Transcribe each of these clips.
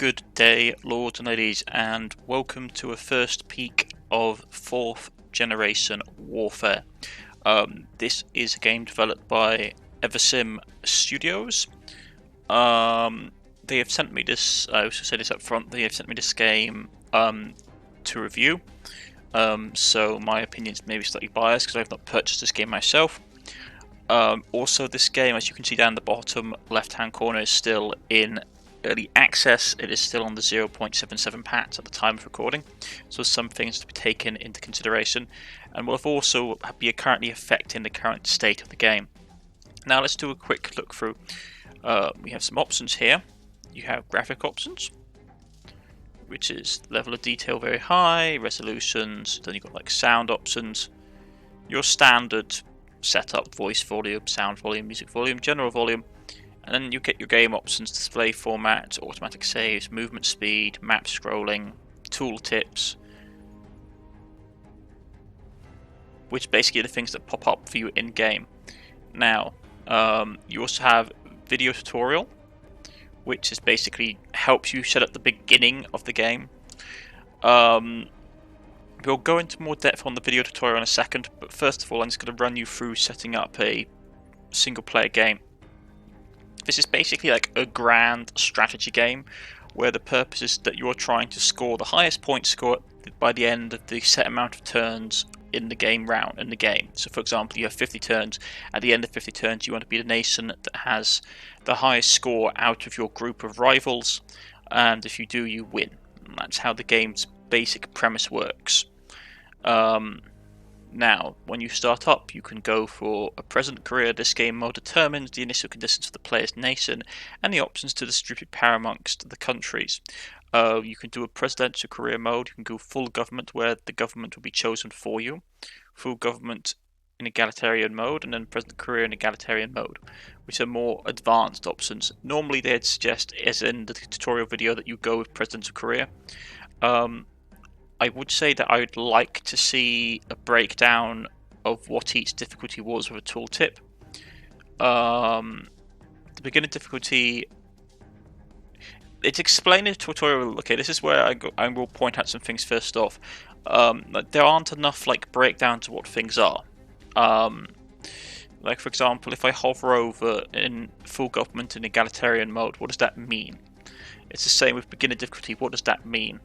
Good day, lords and ladies, and welcome to a first peek of 4th generation warfare. This is a game developed by Eversim Studios. They have sent me this, I should say this up front, they have sent me this game to review. So my opinions may be slightly biased because I have not purchased this game myself. Also, this game, as you can see down the bottom left hand corner, is still in early access. It is still on the 0.77 patch at the time of recording, so some things to be taken into consideration, and will also be currently affecting the current state of the game. Now let's do a quick look through. We have some options here. You have graphic options, which is level of detail very high, resolutions, then you've got like sound options, your standard setup, voice volume, sound volume, music volume, general volume, and then you get your game options, display format, automatic saves, movement speed, map scrolling, tool tips, which basically are the things that pop up for you in game. Now, you also have video tutorial, which is basically helps you set up the beginning of the game. We'll go into more depth on the video tutorial in a second, but first of all I'm just going to run you through setting up a single player game. This is basically like a grand strategy game where the purpose is that you're trying to score the highest point score by the end of the set amount of turns in the game round in the game. So for example, you have 50 turns. At the end of 50 turns you want to be the nation that has the highest score out of your group of rivals, and if you do, you win. And that's how the game's basic premise works. Now, when you start up, you can go for a present career. This game mode determines the initial conditions of the player's nation and the options to distribute power amongst the countries. You can do a presidential career mode. You can go full government, where the government will be chosen for you. Full government in egalitarian mode, and then president career in egalitarian mode, which are more advanced options. Normally they'd suggest, as in the tutorial video, that you go with presidential career. I would say that I would like to see a breakdown of what each difficulty was with a tooltip. The beginner difficulty, it's explained in the tutorial. Okay, this is where I will point out some things first off. There aren't enough like breakdowns of what things are. Like for example, if I hover over in full government in egalitarian mode, what does that mean? It's the same with beginner difficulty. What does that mean?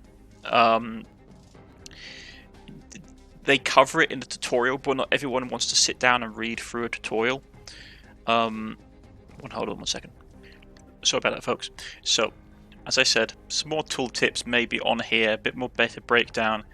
They cover it in the tutorial, but not everyone wants to sit down and read through a tutorial. Hold on one second. Sorry about that, folks. So, as I said, some more tooltips may be on here, a bit more better breakdown.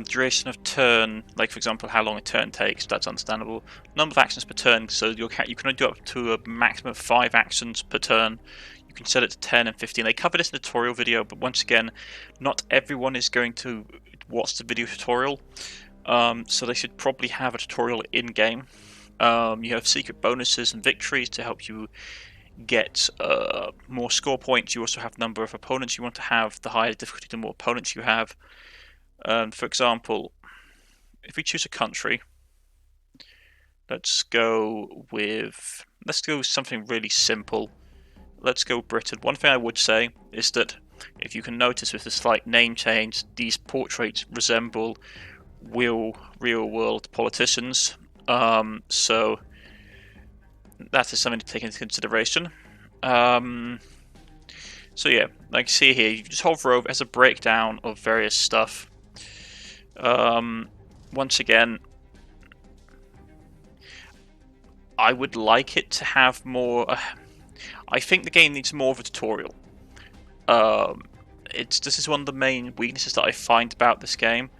Duration of turn, like for example, how long a turn takes, that's understandable. Number of actions per turn, so you can only do up to a maximum of 5 actions per turn. You can set it to 10 and 15. They cover this in the tutorial video, but once again, not everyone is going to watch the video tutorial. So they should probably have a tutorial in-game. You have secret bonuses and victories to help you get more score points. You also have number of opponents you want to have. The higher the difficulty, the more opponents you have. For example, if we choose a country, let's go something really simple. Let's go Britain. One thing I would say is that if you can notice with the slight name change, these portraits resemble real-world politicians. So that is something to take into consideration. So yeah, like you see here, you just hover over as a breakdown of various stuff. Once again, I would like it to have more. I think the game needs more of a tutorial. This is one of the main weaknesses that I find about this game.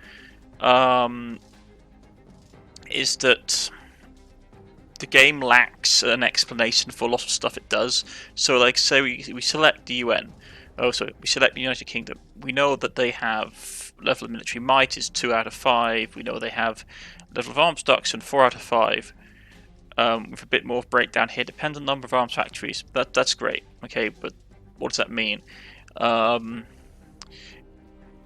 Is that the game lacks an explanation for a lot of stuff it does. So like say we select the UN. We select the United Kingdom. We know that they have level of military might is 2 out of 5. We know they have level of arms production 4 out of 5. With a bit more of breakdown here, depends on the number of arms factories. That's great. Okay, but what does that mean?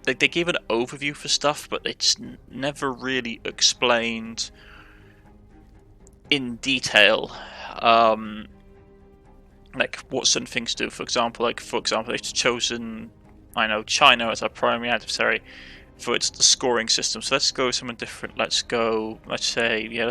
They give an overview for stuff, but it's never really explained in detail. like what certain things do. For example, they've chosen, I know, China as our primary adversary for its the scoring system. So let's go with something different. Let's say, yeah,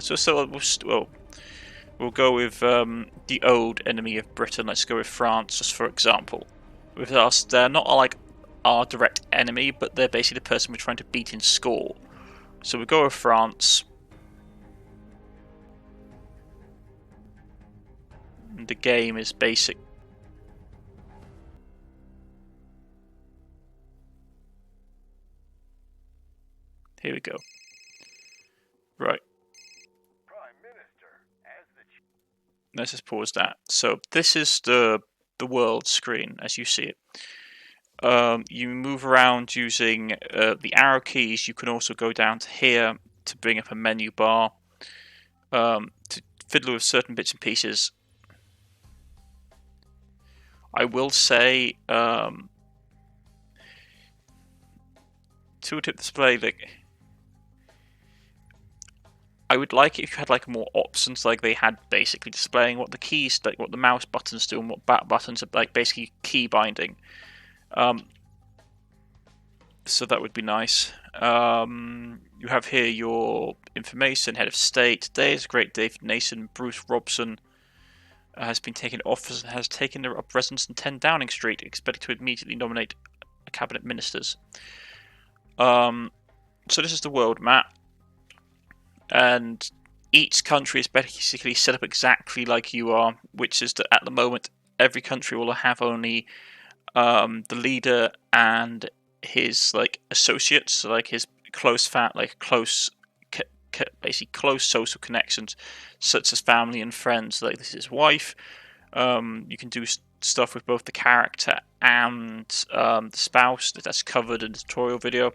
we'll go with the old enemy of Britain. Let's go with France, just for example. With us, they're not like our direct enemy, but they're basically the person we're trying to beat in score. So we go with France. And the game is basic. Here we go. Right. Let's just pause that. So this is the world screen as you see it. You move around using the arrow keys. You can also go down to here to bring up a menu bar, to fiddle with certain bits and pieces. I will say, tooltip display, like, I would like it if you had like more options, like they had basically displaying what the keys, like what the mouse buttons do and what back buttons are, like basically key binding. So that would be nice. You have here your information, head of state. Today is a great day for Nathan. Bruce Robson has been taken office and has taken up residence in 10 Downing Street, expected to immediately nominate cabinet ministers. So this is the world map, and each country is basically set up exactly like you are, which is that at the moment every country will have only the leader and his like associates, so like his basically close social connections, such as family and friends. Like this is his wife. You can do stuff with both the character and the spouse. That's covered in the tutorial video.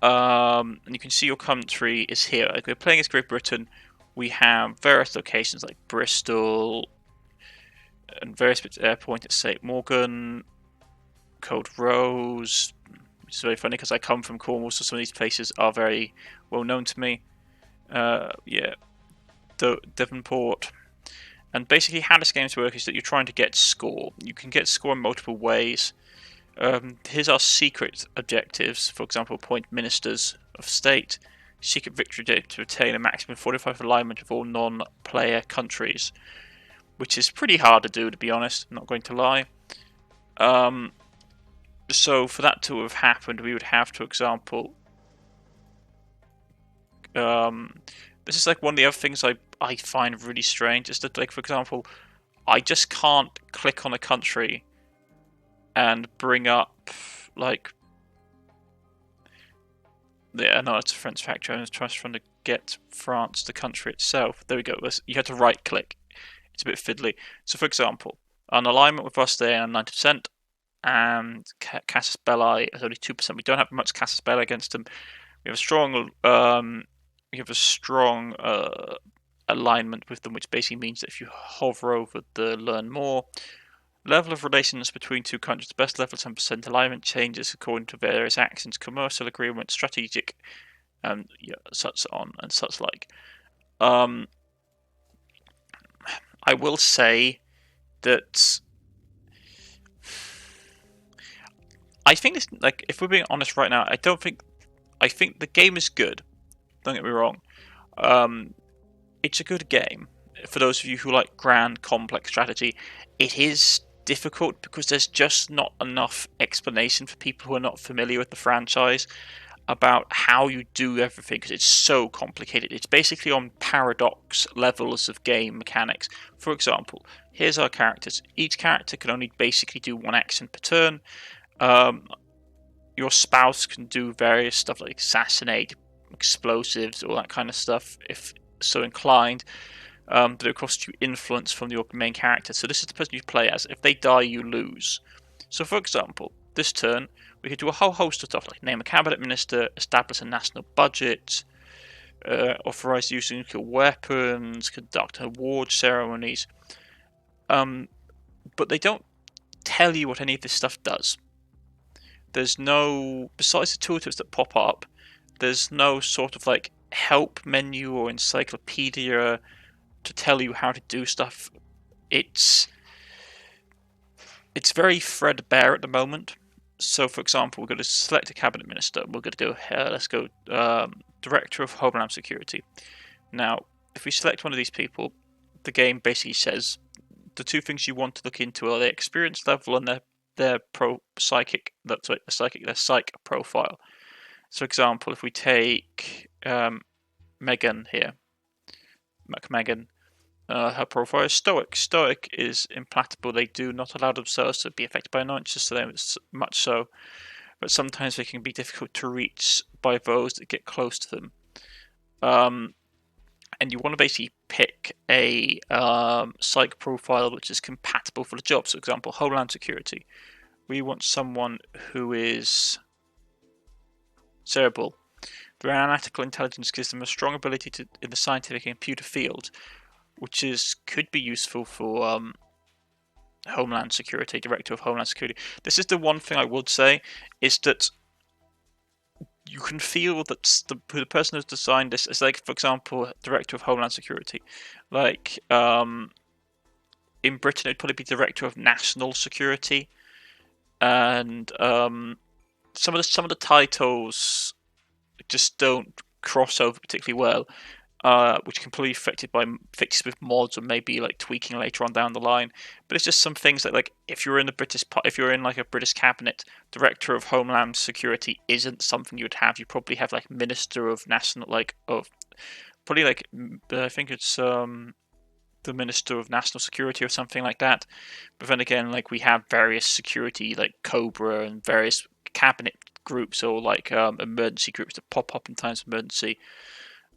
And you can see your country is here. Like we're playing as Great Britain. We have various locations like Bristol and various bits of airport at St. Morgan, Code Rose. Which is very funny because I come from Cornwall, so some of these places are very well known to me. Devonport. And basically how this game's work is that you're trying to get score. You can get score in multiple ways. Here's our secret objectives. For example, appoint ministers of state. Secret victory to retain a maximum 45 alignment of all non-player countries. Which is pretty hard to do, to be honest. I'm not going to lie. So for that to have happened, we would have to, example, this is like one of the other things I find really strange is that, like, for example, I just can't click on a country and bring up, like, yeah, no, it's a French factory. I was trying to get France, the country itself. There we go. You had to right click. It's a bit fiddly. So, for example, an alignment with us there on 90%. And Casus Belli is only 2%. We don't have much Casus Belli against them. We have a strong alignment with them, which basically means that if you hover over the learn more, level of relations between two countries, the best level 10% alignment changes according to various actions, commercial agreement, strategic, and such on and such like. I will say that I think this, like, if we're being honest right now, I think the game is good. Don't get me wrong. It's a good game. For those of you who like grand, complex strategy, it is difficult because there's just not enough explanation for people who are not familiar with the franchise about how you do everything, because it's so complicated. It's basically on paradox levels of game mechanics. For example, here's our characters. Each character can only basically do one action per turn. Your spouse can do various stuff like assassinate, explosives, all that kind of stuff if so inclined. But it costs you influence from your main character. So this is the person you play as. If they die, you lose. So for example, this turn we could do a whole host of stuff like name a cabinet minister, establish a national budget, authorize the use of nuclear weapons, conduct award ceremonies. But they don't tell you what any of this stuff does. There's no, besides the tooltips that pop up, there's no sort of like help menu or encyclopedia to tell you how to do stuff. It's it's very threadbare at the moment. So, for example, we're going to select a cabinet minister. We're going to go here. Let's go Director of Homeland Security. Now, if we select one of these people, the game basically says the two things you want to look into are their experience level and their psychic profile. So, for example, if we take Megan here, McMegan, her profile is stoic. Stoic is implacable. They do not allow themselves to be affected by annoyances, so much so. But sometimes they can be difficult to reach by those that get close to them. And you want to basically pick a psych profile which is compatible for the job. So, for example, Homeland Security. We want someone who is cerebral. Their analytical intelligence gives them a strong ability in the scientific and computer field, which could be useful for Homeland Security, Director of Homeland Security. This is the one thing I would say, is that you can feel that the person who's designed this is, like, for example, Director of Homeland Security. Like, in Britain, it'd probably be Director of National Security. And some of the titles just don't cross over particularly well. Which can probably be affected by fixes with mods or maybe like tweaking later on down the line. But it's just some things that, like, if you're in like a British cabinet, Director of Homeland Security isn't something you would have. You probably have like Minister of National, I think it's the Minister of National Security or something like that. But then again, like, we have various security, like Cobra, and various cabinet groups or like emergency groups that pop up in times of emergency.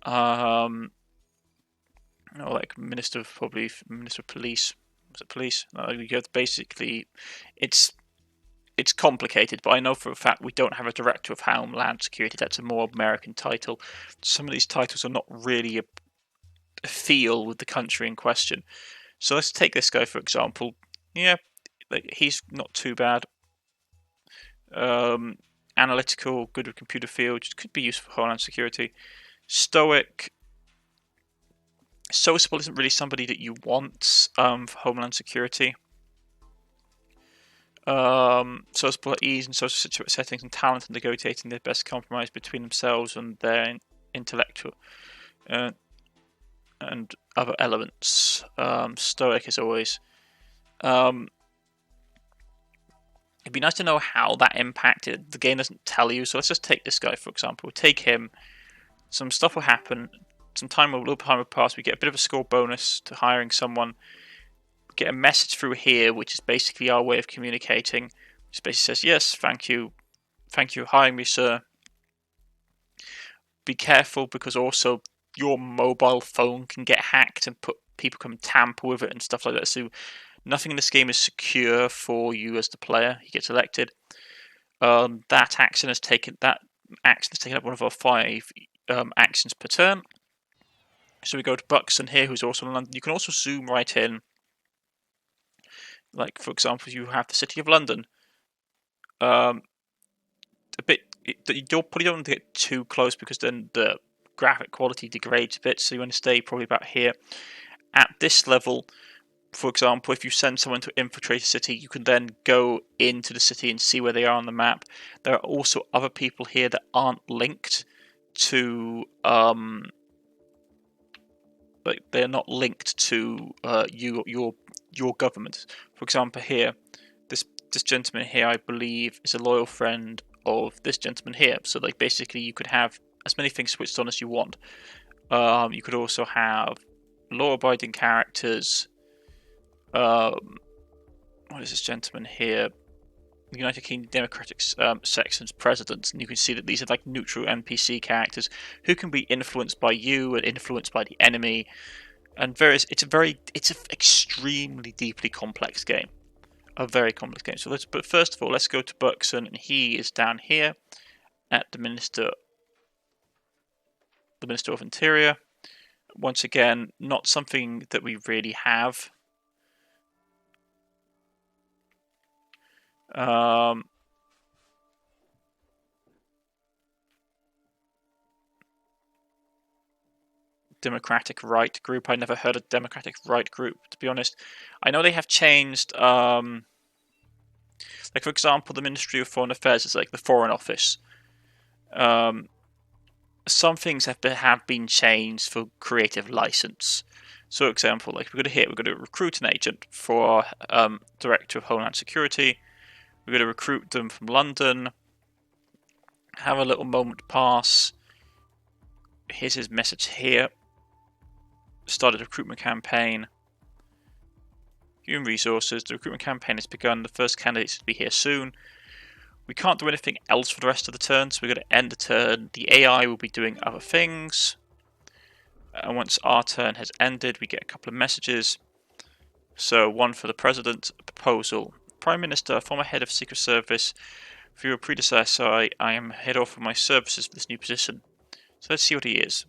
Like Minister of Police. Was it police? Basically, it's complicated, but I know for a fact we don't have a Director of Homeland Security. That's a more American title. Some of these titles are not really a feel with the country in question. So let's take this guy for example. Yeah, like, he's not too bad. Analytical, good with computer field, which could be useful for Homeland Security. Stoic. Sociable isn't really somebody that you want for Homeland Security. Sociable at ease in social settings and talent in negotiating their best compromise between themselves and their intellectual and other elements. Stoic as always. It'd be nice to know how that impacted. The game doesn't tell you, so let's just take this guy for example. We'll take him. Some stuff will happen. A little time will pass. We get a bit of a score bonus to hiring someone. We get a message through here, which is basically our way of communicating. Which basically says, "Yes, thank you for hiring me, sir. Be careful, because also your mobile phone can get hacked and people can tamper with it and stuff like that. So nothing in this game is secure for you as the player." He gets elected. That action has taken up one of our 5 actions per turn. So we go to Buxton here, who's also in London. You can also zoom right in. Like, for example, you have the City of London. You probably don't want to get too close, because then the graphic quality degrades a bit. So you want to stay probably about here. At this level, for example, if you send someone to infiltrate a city, you can then go into the city and see where they are on the map. There are also other people here that aren't linked to they're not linked to your government. For example, here, this gentleman here, I believe, is a loyal friend of this gentleman here. So, like, basically, you could have as many things switched on as you want. You could also have law-abiding characters. What is this gentleman here? The United Kingdom Democratic section's presidents, and you can see that these are like neutral NPC characters who can be influenced by you and influenced by the enemy, and various. It's an extremely deeply complex game, a very complex game. So but first of all, let's go to Buxton, and he is down here at the Minister of Interior. Once again, not something that we really have. Democratic Right group. I never heard of Democratic Right group, to be honest. I know they have changed Like, for example, the Ministry of Foreign Affairs is like the Foreign Office. Some things have been changed for creative license. So, for example, like we're going to recruit an agent for Director of Homeland Security. We're going to recruit them from London. Have a little moment pass. Here's his message here. Started a recruitment campaign. Human resources. The recruitment campaign has begun. The first candidates will be here soon. We can't do anything else for the rest of the turn, so we're going to end the turn. The AI will be doing other things. And once our turn has ended, we get a couple of messages. So, one for the President, a proposal. Prime Minister, former head of Secret Service. For your predecessor, I am head off for my services for this new position. So let's see what he is.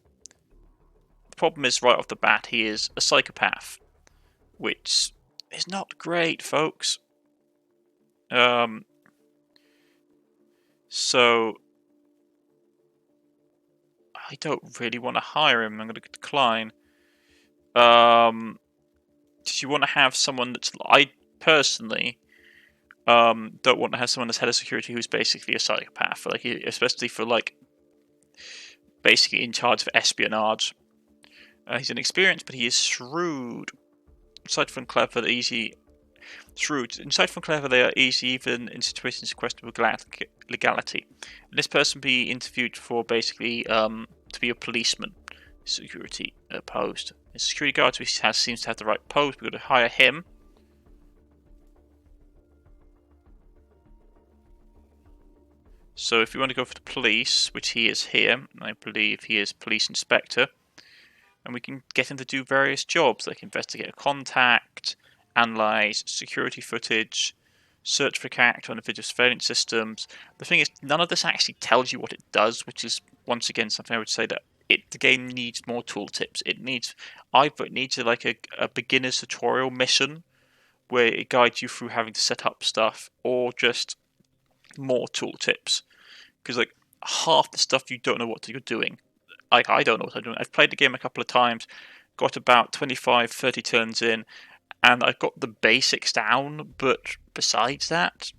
The problem is, right off the bat, he is a psychopath. Which is not great, folks. So, I don't really want to hire him. I'm going to decline. Did you want to have someone that's... I personally don't want to have someone that's head of security who's basically a psychopath. Like, especially for, like, basically in charge of espionage. He's inexperienced, but he is shrewd. Insightful and clever, easy... Shrewd. Insightful and clever, they are easy even in situations of questionable legality. And this person be interviewed for basically to be a policeman. Security post. The security guard seems to have the right post. We're going to hire him. So if you want to go for the police, which he is here, I believe he is police inspector, and we can get him to do various jobs like investigate a contact, analyze security footage, search for character on the video surveillance systems. The thing is, none of this actually tells you what it does, which is once again something I would say that the game needs more tooltips. It needs either like a beginner's tutorial mission where it guides you through having to set up stuff, or just more tooltips. Because like half the stuff you don't know what you're doing. I don't know what I'm doing. I've played the game a couple of times, got about 25, 30 turns in, and I've got the basics down, but besides that,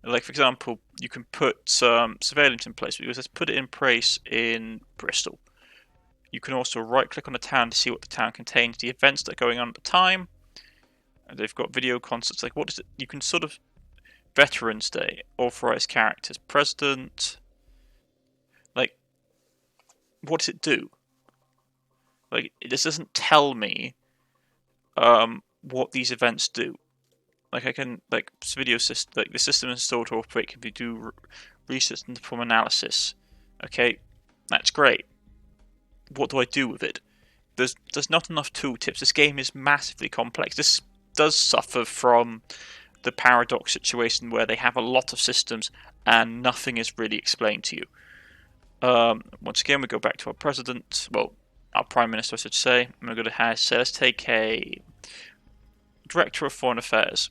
like for example, you can put surveillance in place, because let's put it in place in Bristol. You can also right click on the town to see what the town contains, the events that are going on at the time. And they've got video concerts, like what is it? You can sort of Veterans Day, authorized characters, President. Like, what does it do? Like, this doesn't tell me what these events do. Like, I can, like, video system, like, the system installed to operate can do research and perform analysis. Okay, that's great. What do I do with it? There's not enough tooltips. This game is massively complex. This does suffer from the paradox situation where they have a lot of systems and nothing is really explained to you. Once again, we go back to our president. Well, our prime minister, I should say. And we're going to say, let's take a director of foreign affairs.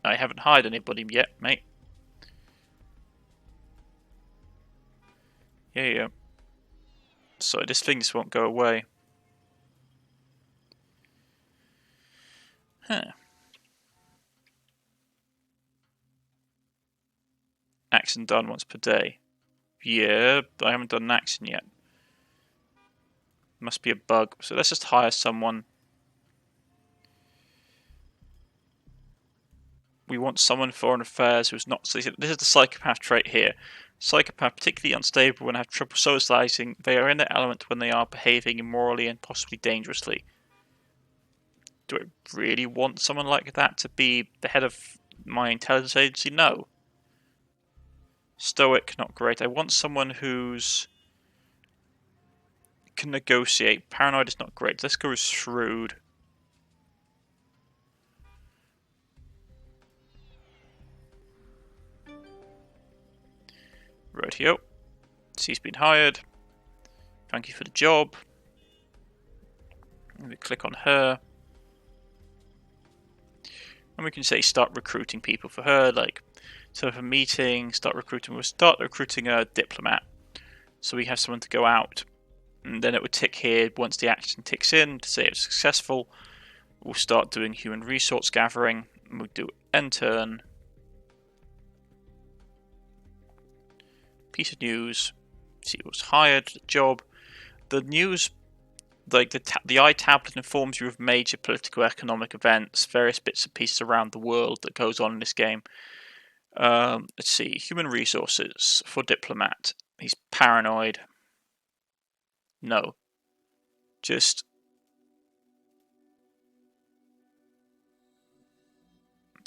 I haven't hired anybody yet, mate. Yeah. So this thing just won't go away. Huh. Action done once per day. Yeah, but I haven't done an action yet. Must be a bug. So let's just hire someone. We want someone for foreign affairs who's not... So this is the psychopath trait here. Psychopath, particularly unstable and have trouble socializing. They are in their element when they are behaving immorally and possibly dangerously. Do I really want someone like that to be the head of my intelligence agency? No. Stoic, not great. I want someone who's can negotiate. Paranoid is not great. Let's go with shrewd. Rightio. She's been hired. Thank you for the job. And we click on her. And we can say start recruiting people for her, like set up a meeting, start recruiting. We'll start recruiting a diplomat. So we have someone to go out and then it would tick here once the action ticks in to say it's successful. We'll start doing human resource gathering, and we'll do end turn. Piece of news. See who was hired, the job. The news, like the iTablet informs you of major political, economic events, various bits and pieces around the world that goes on in this game. Let's see, human resources for diplomat. He's paranoid. No. Just...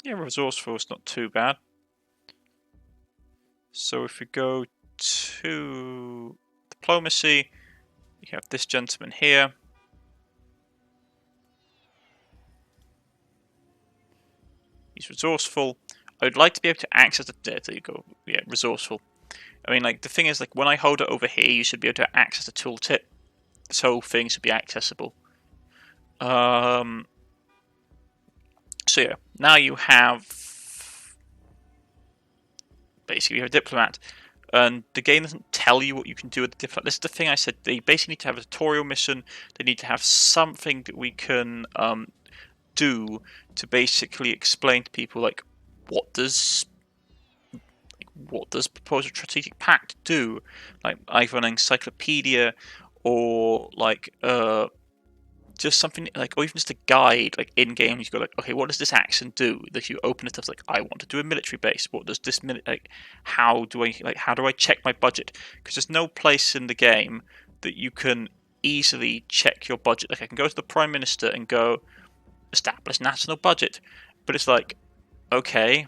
yeah, resourceful is not too bad. So if we go to diplomacy, you have this gentleman here. He's resourceful. I would like to be able to access the... there you go. Yeah, resourceful. I mean, like, the thing is, like, when I hold it over here, you should be able to access the tooltip. This whole thing should be accessible. So yeah, now you have... basically, you have a diplomat. And the game doesn't tell you what you can do with the diplomat. This is the thing I said. They basically need to have a tutorial mission. They need to have something that we can do to basically explain to people, like, what does proposed strategic pact do? Like either an encyclopedia or like just something like, or even just a guide, like in game. You go like, okay, what does this action do? Like you open it up, like I want to do a military base. What does this like? How do I check my budget? Because there's no place in the game that you can easily check your budget. Like I can go to the Prime Minister and go establish national budget, but it's like, okay,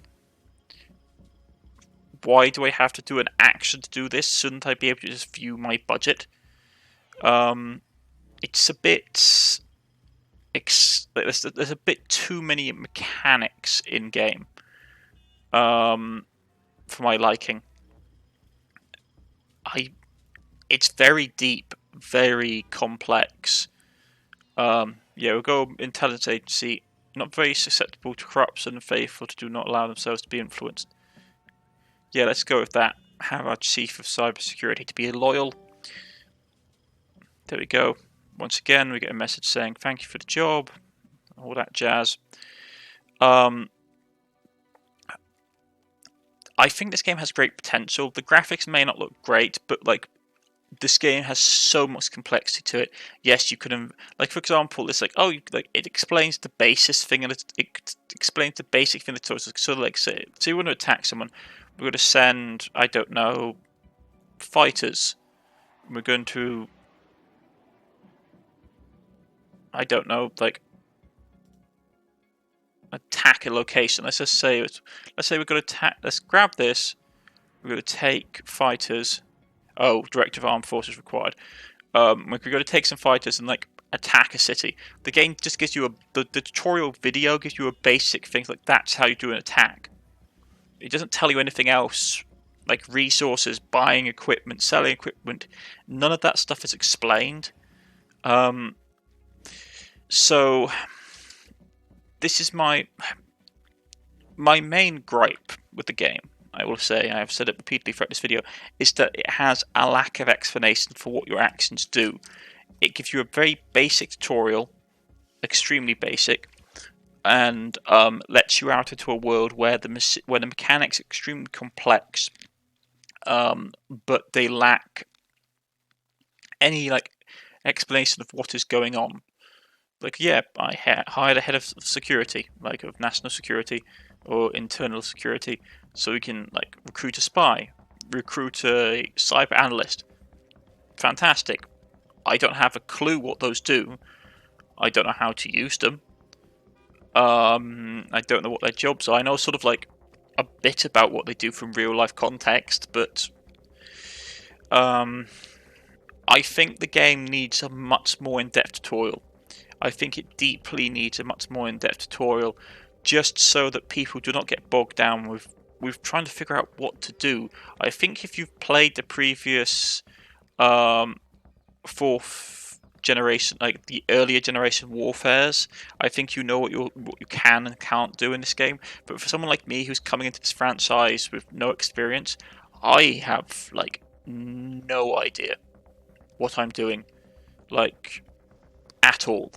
why do I have to do an action to do this? Shouldn't I be able to just view my budget? It's a bit... there's a bit too many mechanics in game for my liking. It's very deep, very complex. Yeah, we'll go intelligence agency. Not very susceptible to corruption and faithful to do not allow themselves to be influenced. Yeah, let's go with that. Have our chief of cybersecurity to be loyal. There we go. Once again, we get a message saying thank you for the job, all that jazz. I think this game has great potential. The graphics may not look great, but like this game has so much complexity to it. Yes, you can, like for example, it's like, oh, like it explains the basis thing, and it explains the basic thing. So like, say you want to attack someone, we're going to send, I don't know, fighters. We're going to, I don't know, like attack a location. Let's just say we're going to attack. Let's grab this. We're going to take fighters. Oh, directive armed forces required. We're going to take some fighters and like attack a city. The game just gives you the tutorial video gives you a basic thing, like that's how you do an attack. It doesn't tell you anything else, like resources, buying equipment, selling equipment. None of that stuff is explained. So this is my main gripe with the game. I will say, I have said it repeatedly throughout this video, is that it has a lack of explanation for what your actions do. It gives you a very basic tutorial, extremely basic, and lets you out into a world where the mechanics are extremely complex, but they lack any like explanation of what is going on. Like, yeah, I hired a head of security, like of national security or internal security, so we can like recruit a spy, recruit a cyber analyst. Fantastic. I don't have a clue what those do. I don't know how to use them. I don't know what their jobs are. I know sort of like a bit about what they do from real life context, but I think the game needs a much more in-depth tutorial. I think it deeply needs a much more in-depth tutorial, just so that people do not get bogged down with trying to figure out what to do. I think if you've played the previous fourth generation, like the earlier generation warfares, I think you know what you can and can't do in this game. But for someone like me who's coming into this franchise with no experience, I have like no idea what I'm doing. like at all.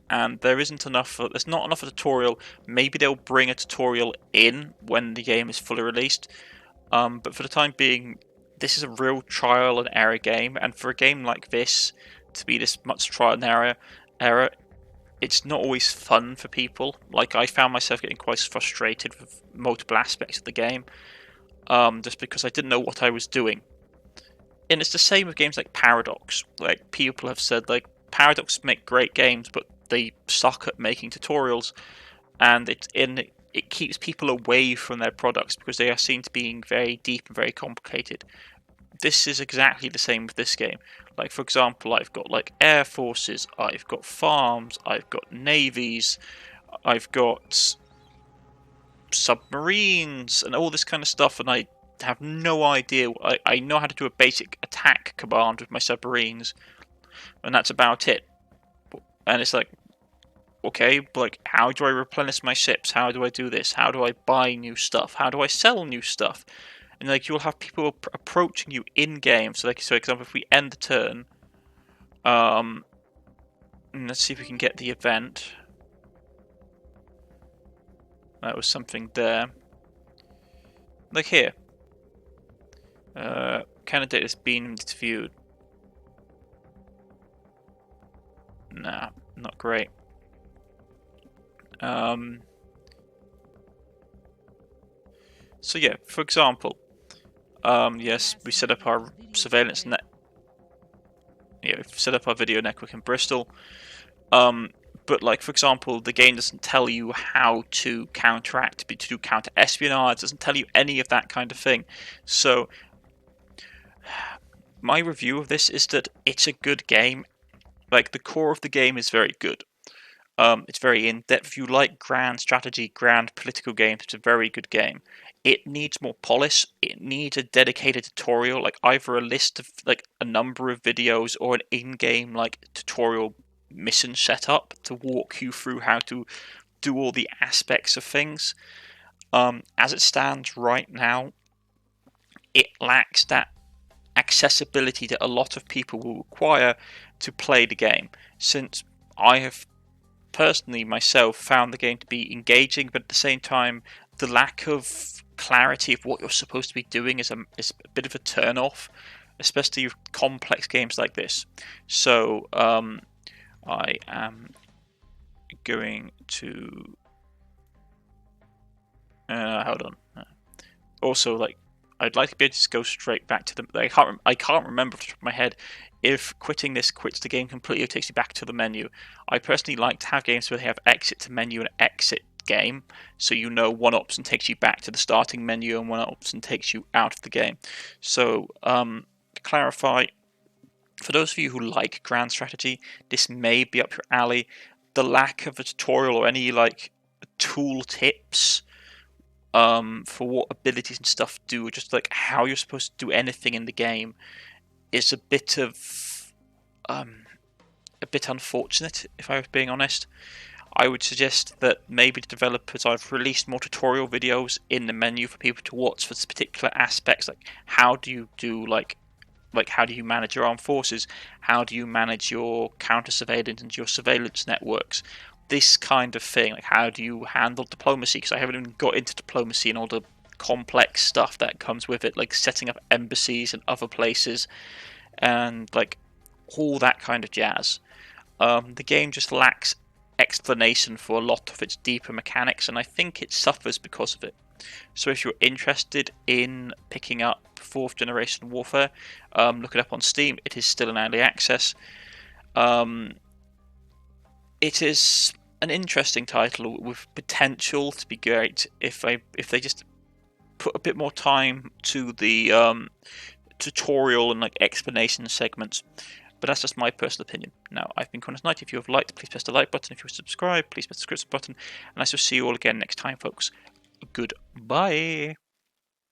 And there isn't enough. There's not enough of a tutorial. Maybe they'll bring a tutorial in when the game is fully released. But for the time being, this is a real trial and error game. And for a game like this to be this much trial and error, it's not always fun for people. Like, I found myself getting quite frustrated with multiple aspects of the game, just because I didn't know what I was doing. And it's the same with games like Paradox. Like, people have said, like, Paradox make great games, but they suck at making tutorials, and it keeps people away from their products because they are seen to being very deep and very complicated. This is exactly the same with this game. Like, for example, I've got like air forces, I've got farms, I've got navies, I've got submarines, and all this kind of stuff, and I have no idea. I know how to do a basic attack command with my submarines, and that's about it. And it's like, okay, but like, how do I replenish my ships? How do I do this? How do I buy new stuff? How do I sell new stuff? And like, you'll have people approaching you in game. So, like, for example, if we end the turn, and let's see if we can get the event. That was something there. Like here, candidate has been interviewed. Nah, not great. So yeah, for example, yes, we set up our surveillance net. Yeah, we've set up our video network in Bristol. But like, for example, the game doesn't tell you how to counteract, to do counter espionage. Doesn't tell you any of that kind of thing. So my review of this is that it's a good game. Like, the core of the game is very good. It's very in-depth. If you like grand strategy, grand political games, it's a very good game. It needs more polish. It needs a dedicated tutorial, like either a list of like a number of videos or an in-game like tutorial mission setup to walk you through how to do all the aspects of things. As it stands right now, it lacks that accessibility that a lot of people will require to play the game. Since I have personally myself found the game to be engaging, but at the same time, the lack of clarity of what you're supposed to be doing is a bit of a turn off, especially with complex games like this. So I am going to hold on. Also, like, I'd like to be able to just go straight back to the. I can't remember off the top of my head if quitting this quits the game completely or takes you back to the menu. I personally like to have games where they have exit to menu and exit game, so you know one option takes you back to the starting menu and one option takes you out of the game. So to clarify, for those of you who like grand strategy, this may be up your alley. The lack of a tutorial or any like tool tips for what abilities and stuff do, just like how you're supposed to do anything in the game, is a bit unfortunate, if I was being honest. I would suggest that maybe the developers have released more tutorial videos in the menu for people to watch for particular aspects, like how do you do like how do you manage your armed forces, how do you manage your counter surveillance and your surveillance networks, this kind of thing, like how do you handle diplomacy, because I haven't even got into diplomacy and all the complex stuff that comes with it, like setting up embassies and other places and like all that kind of jazz. The game just lacks explanation for a lot of its deeper mechanics, and I think it suffers because of it. So if you're interested in picking up 4th generation warfare, look it up on Steam. It is still in early access. It is an interesting title with potential to be great if they just put a bit more time to the tutorial and like explanation segments. But that's just my personal opinion. Now, I've been Cornish-knight. If you have liked, please press the like button. If you subscribe, please press the subscribe button. And I shall see you all again next time, folks. Goodbye.